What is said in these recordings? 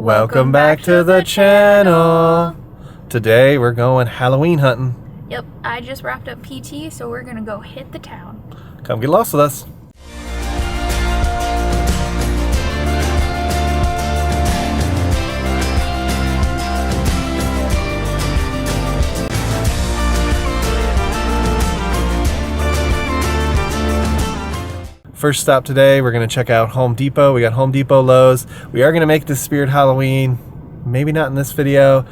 Welcome back to the channel. Today we're going Halloween hunting. Yep, I just wrapped up PT, so we're gonna go hit the town. Come get lost with us. First stop today, we're going to check out Home Depot. We got Home Depot, Lowe's. We are going to make this Spirit Halloween. Maybe not in this video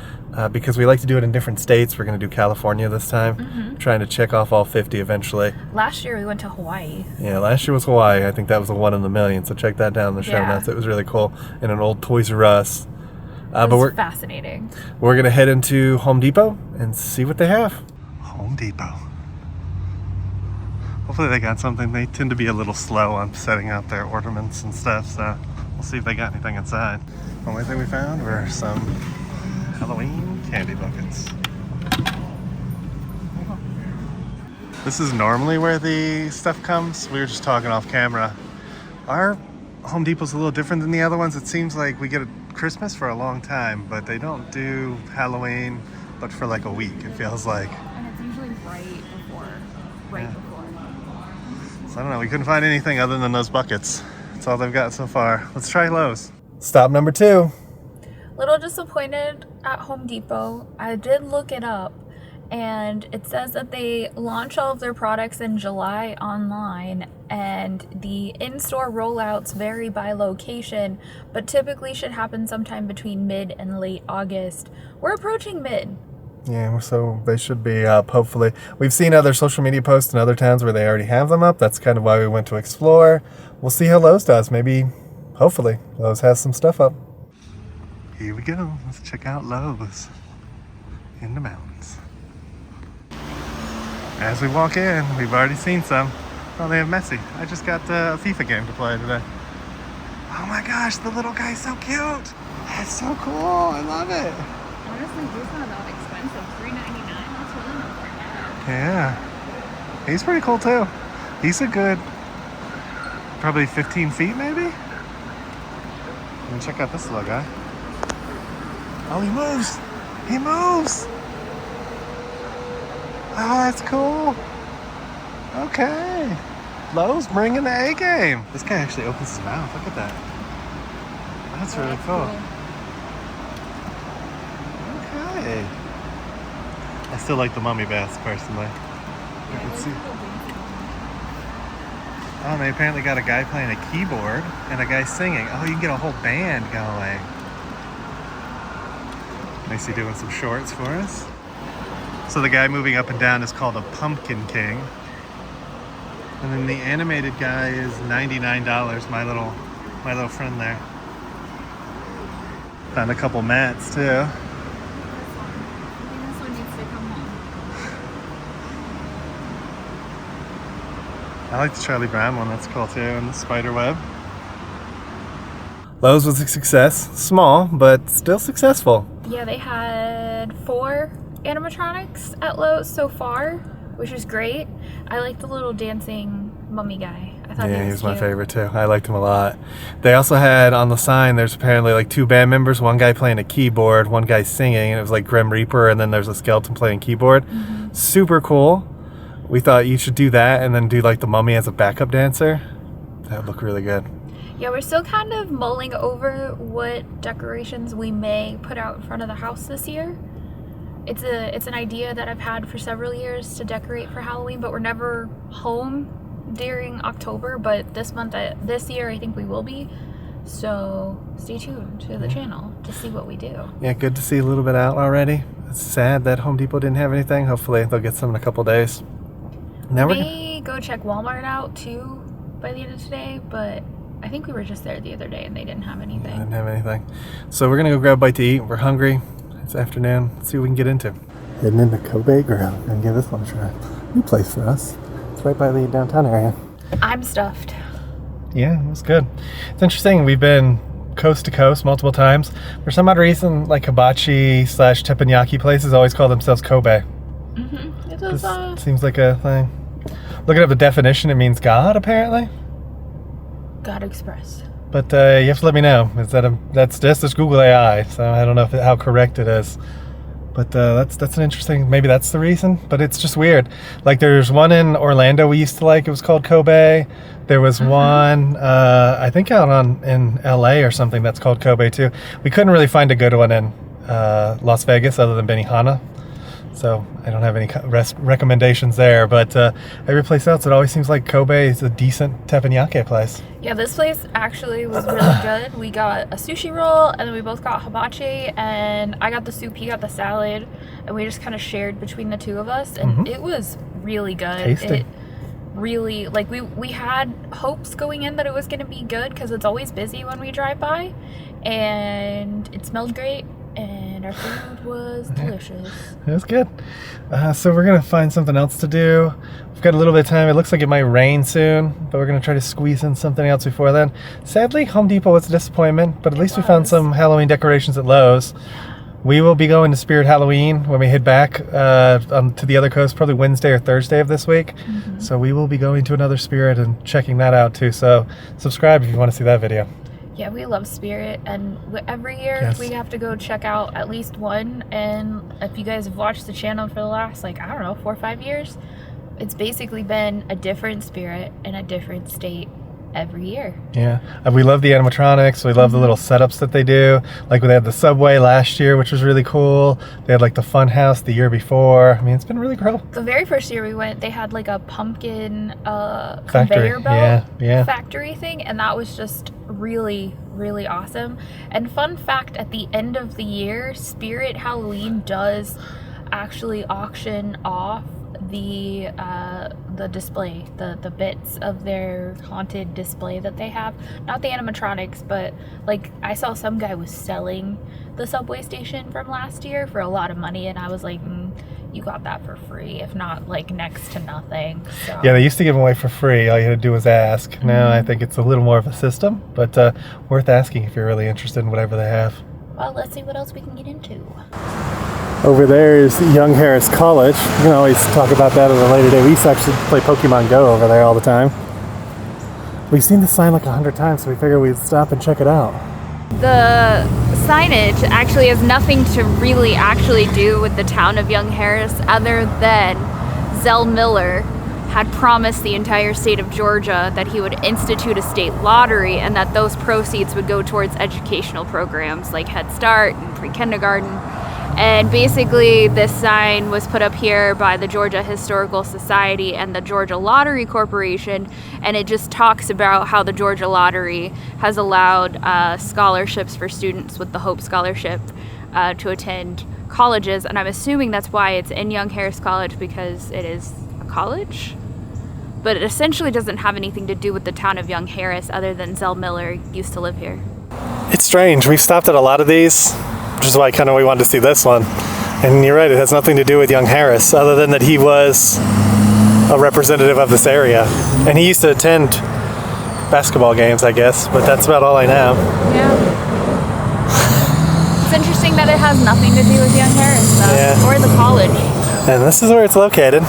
because we like to do it in different states. We're going to do California this time. Trying to check off all 50 eventually. Last year we went to Hawaii. Yeah, last year was Hawaii. I think that was a 1 in a million. So check that down in the show notes. It was really cool. In an old Toys R Us. It was fascinating. We're going to head into Home Depot and see what they have. Home Depot. Hopefully they got something. They tend to be a little slow on setting out their ornaments and stuff, so we'll see if they got anything inside. The only thing we found were some Halloween candy buckets. This is normally where the stuff comes. We were just talking off camera. Our Home Depot's a little different than the other ones. It seems like we get a Christmas for a long time, but they don't do Halloween, but for like a week, it feels like. And it's usually right before. So I don't know, we couldn't find anything other than those buckets. That's all they've got so far. Let's try Lowe's. Stop number 2. Little disappointed at Home Depot. I did look it up and it says that they launch all of their products in July online and the in-store rollouts vary by location, but typically should happen sometime between mid and late August. We're approaching mid. Yeah, so they should be up, hopefully. We've seen other social media posts in other towns where they already have them up. That's kind of why we went to explore. We'll see how Lowe's does. Maybe, hopefully, Lowe's has some stuff up. Here we go. Let's check out Lowe's in the mountains. As we walk in, we've already seen some. Oh, they have Messi. I just got a FIFA game to play today. Oh my gosh, the little guy's so cute. That's so cool. I love it. Honestly, these not that expensive. $3.99. That's really not that bad. Yeah. He's pretty cool too. He's a good, probably 15 feet maybe? And check out this little guy. Oh, he moves. He moves. Oh, that's cool. Okay. Lowe's bringing the A game. This guy actually opens his mouth. Look at that. That's really cool. Okay. I still like the mummy baths personally. You can see. Oh, they apparently got a guy playing a keyboard and a guy singing. Oh, you can get a whole band going. Nicey doing some shorts for us. So the guy moving up and down is called a Pumpkin King. And then the animated guy is $99, my little friend there. Found a couple mats too. I like the Charlie Brown one, that's cool too, and the spider web. Lowe's was a success. Small, but still successful. Yeah, they had 4 animatronics at Lowe's so far, which is great. I like the little dancing mummy guy. I thought he was my favorite too. I liked him a lot. They also had on the sign, there's apparently like 2 band members, one guy playing a keyboard, one guy singing, and it was like Grim Reaper, and then there's a skeleton playing keyboard. Super cool. We thought you should do that and then do like the mummy as a backup dancer. That would look really good. Yeah, we're still kind of mulling over what decorations we may put out in front of the house this year. It's an idea that I've had for several years to decorate for Halloween, but we're never home during October. But this year, I think we will be. So stay tuned to the channel to see what we do. Yeah, good to see a little bit out already. It's sad that Home Depot didn't have anything. Hopefully they'll get some in a couple days. Now we may go check Walmart out too by the end of today, but I think we were just there the other day and they didn't have anything. They didn't have anything. So we're gonna go grab a bite to eat. We're hungry. It's afternoon. Let's see what we can get into. Heading into Kobe Grill. Gonna give this one a try. New place for us. It's right by the downtown area. I'm stuffed. Yeah, it was good. It's interesting. We've been coast to coast multiple times. For some odd reason, like hibachi / teppanyaki places always call themselves Kobe. It seems like a thing. Looking up the definition, it means God, apparently. God Express. But you have to let me know. That's just Google AI, so I don't know how correct it is. But that's an interesting. Maybe that's the reason. But it's just weird. Like there's one in Orlando we used to like. It was called Kobe. There was one I think in LA or something that's called Kobe too. We couldn't really find a good one in Las Vegas other than Benihana. So I don't have any recommendations there, but every place else, it always seems like Kobe is a decent teppanyaki place. Yeah, this place actually was really good. We got a sushi roll, and then we both got hibachi, and I got the soup, he got the salad, and we just kind of shared between the two of us, and it was really good. Tasty. It really, like, we had hopes going in that it was going to be good, because it's always busy when we drive by, and it smelled great. And our food was delicious. It was good. So we're going to find something else to do. We've got a little bit of time. It looks like it might rain soon, but we're going to try to squeeze in something else before then. Sadly, Home Depot was a disappointment, but at least we found some Halloween decorations at Lowe's. We will be going to Spirit Halloween when we head back to the other coast, probably Wednesday or Thursday of this week. So we will be going to another Spirit and checking that out too. So subscribe if you want to see that video. Yeah, we love Spirit, and every year we have to go check out at least one. And if you guys have watched the channel for the last, like, I don't know, 4 or 5 years, it's basically been a different Spirit in a different state every year. Yeah, we love the animatronics. We love the little setups that they do. Like they had the subway last year, which was really cool. They had like the fun house the year before. I mean, it's been really cool. The very first year we went, they had like a pumpkin conveyor belt factory thing, and that was just really, really awesome. And fun fact, at the end of the year, Spirit Halloween does actually auction off the display, the bits of their haunted display that they have. Not the animatronics, but like I saw some guy was selling the subway station from last year for a lot of money, and I was like, you got that for free, if not like next to nothing. So. Yeah, they used to give them away for free. All you had to do was ask. Now I think it's a little more of a system, but worth asking if you're really interested in whatever they have. Well, let's see what else we can get into. Over there is Young Harris College. You can always talk about that at a later day. We used to actually play Pokemon Go over there all the time. We've seen the sign like 100 times, so we figured we'd stop and check it out. The signage actually has nothing to really actually do with the town of Young Harris, other than Zell Miller had promised the entire state of Georgia that he would institute a state lottery, and that those proceeds would go towards educational programs like Head Start and pre-kindergarten. And basically this sign was put up here by the Georgia Historical Society and the Georgia Lottery Corporation, and it just talks about how the Georgia Lottery has allowed scholarships for students with the Hope Scholarship to attend colleges. And I'm assuming that's why it's in Young Harris College, because it is a college. But it essentially doesn't have anything to do with the town of Young Harris, other than Zell Miller used to live here. It's strange. We've stopped at a lot of these, which is why we wanted to see this one. And you're right, it has nothing to do with Young Harris, other than that he was a representative of this area. And he used to attend basketball games, I guess, but that's about all I know. Yeah. It's interesting that it has nothing to do with Young Harris, though, or the college. And this is where it's located.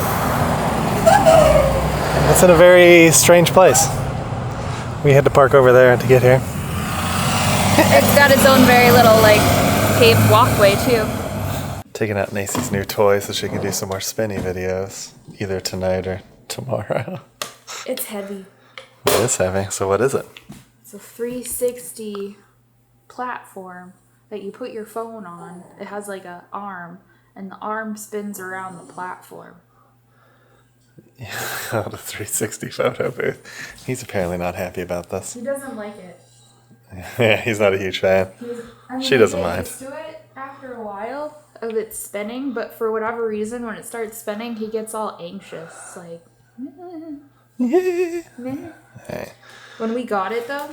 It's in a very strange place. We had to park over there to get here. It's got its own very little, like, paved walkway, too. Taking out Nacy's new toy so she can do some more spinny videos, either tonight or tomorrow. It's heavy. It is heavy. So what is it? It's a 360 platform that you put your phone on. It has like an arm, and the arm spins around the platform. Yeah, the 360 photo booth. He's apparently not happy about this. He doesn't like it. Yeah, he's not a huge fan. She doesn't mind. He gets used to it after a while of it spinning, but for whatever reason, when it starts spinning, he gets all anxious. Like, Hey. When we got it, though,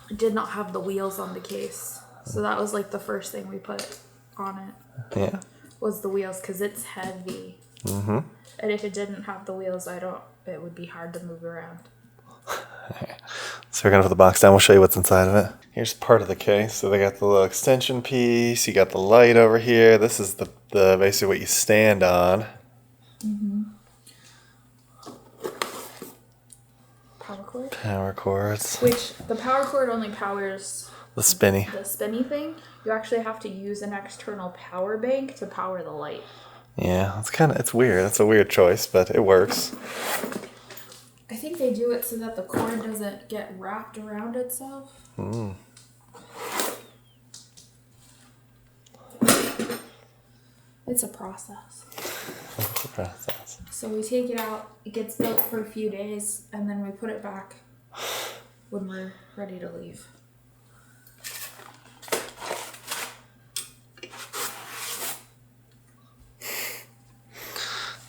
it did not have the wheels on the case. So that was like the first thing we put on it. Yeah. Was the wheels, because it's heavy. Mm-hmm. And if it didn't have the wheels, it would be hard to move around. So we're gonna put the box down. We'll show you what's inside of it. Here's part of the case. So they got the little extension piece. You got the light over here. This is the basically what you stand on. Mm-hmm. Power cord. Power cords. Which the power cord only powers The spinny. the spinny thing. You actually have to use an external power bank to power the light. Yeah, it's weird. It's a weird choice, but it works. I think they do it so that the cord doesn't get wrapped around itself. It's a process. It's a process. So we take it out, it gets built for a few days, and then we put it back when we're ready to leave.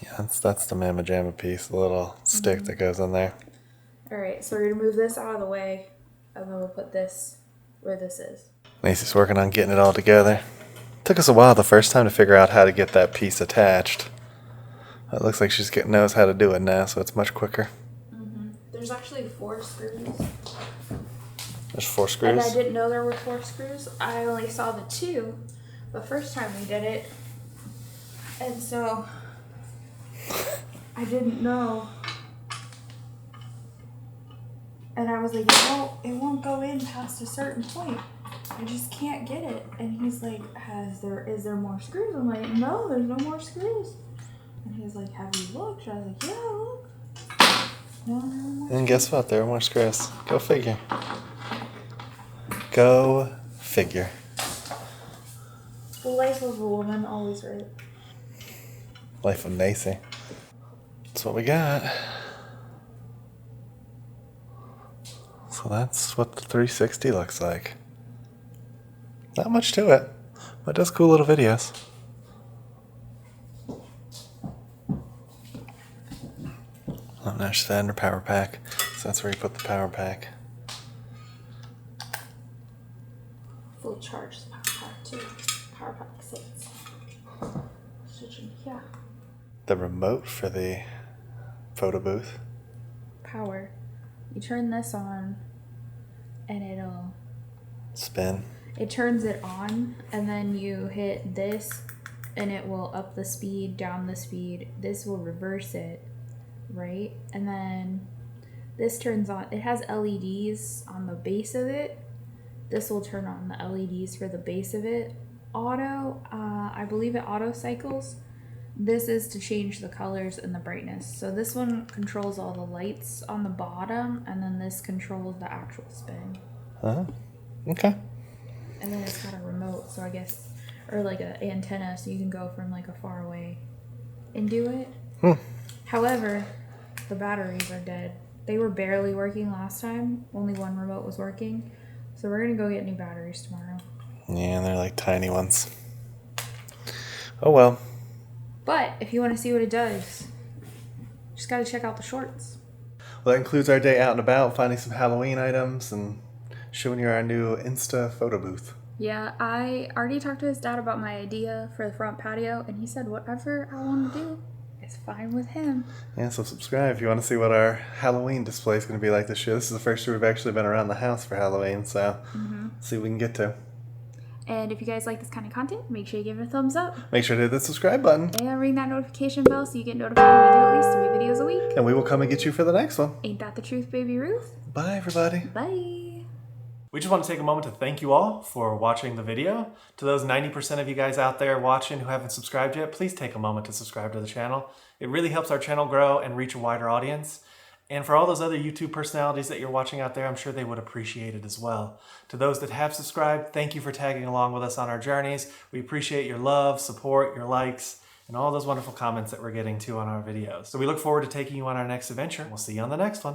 Yeah, that's the Mamma Jamma piece, the little stick that goes in there. Alright, so we're going to move this out of the way, and then we'll put this where this is. Macy's working on getting it all together. Took us a while the first time to figure out how to get that piece attached. It looks like she knows how to do it now, so it's much quicker. There's actually 4 screws. There's 4 screws? And I didn't know there were 4 screws. I only saw the 2 the first time we did it. And so I didn't know. And I was like, it won't go in past a certain point. I just can't get it. And he's like, is there more screws? I'm like, no, there's no more screws. And he's like, have you looked? I was like, yeah, look. No. And guess what? There are more screws. Go figure. Go figure. The life of a woman, always right. Life of Nacy. That's what we got. So that's what the 360 looks like. Not much to it, but it does cool little videos. Oh, now she's adding her power pack. So that's where you put the power pack. Full charge the power pack too. Power pack sits. Switching here. The remote for the photo booth. Power. You turn this on and it'll Spin. it turns it on, and then you hit this and it will up the speed, down the speed. This will reverse it, right? And then this turns on. It has LEDs on the base of it. This will turn on the LEDs for the base of it. Auto, I believe it auto cycles. This is to change the colors and the brightness. So this one controls all the lights on the bottom, and then this controls the actual spin. Oh, okay. And then it's got a remote, so I guess, or like an antenna, so you can go from like a far away and do it. However, the batteries are dead. They were barely working last time. Only one remote was working. So we're gonna go get new batteries tomorrow. Yeah, they're like tiny ones. Oh well. But if you want to see what it does, just gotta check out the shorts. Well, that includes our day out and about, finding some Halloween items and showing you our new Insta photo booth. Yeah, I already talked to his dad about my idea for the front patio, and he said whatever I want to do is fine with him. Yeah, so subscribe if you want to see what our Halloween display is going to be like this year. This is the first year we've actually been around the house for Halloween, so see what we can get to. And if you guys like this kind of content, make sure you give it a thumbs up. Make sure to hit the subscribe button. And ring that notification bell so you get notified when we do at least 3 videos a week. And we will come and get you for the next one. Ain't that the truth, baby Ruth? Bye, everybody. Bye. We just want to take a moment to thank you all for watching the video. To those 90% of you guys out there watching who haven't subscribed yet, please take a moment to subscribe to the channel. It really helps our channel grow and reach a wider audience. And for all those other YouTube personalities that you're watching out there, I'm sure they would appreciate it as well. To those that have subscribed, thank you for tagging along with us on our journeys. We appreciate your love, support, your likes, and all those wonderful comments that we're getting to on our videos. So we look forward to taking you on our next adventure. We'll see you on the next one.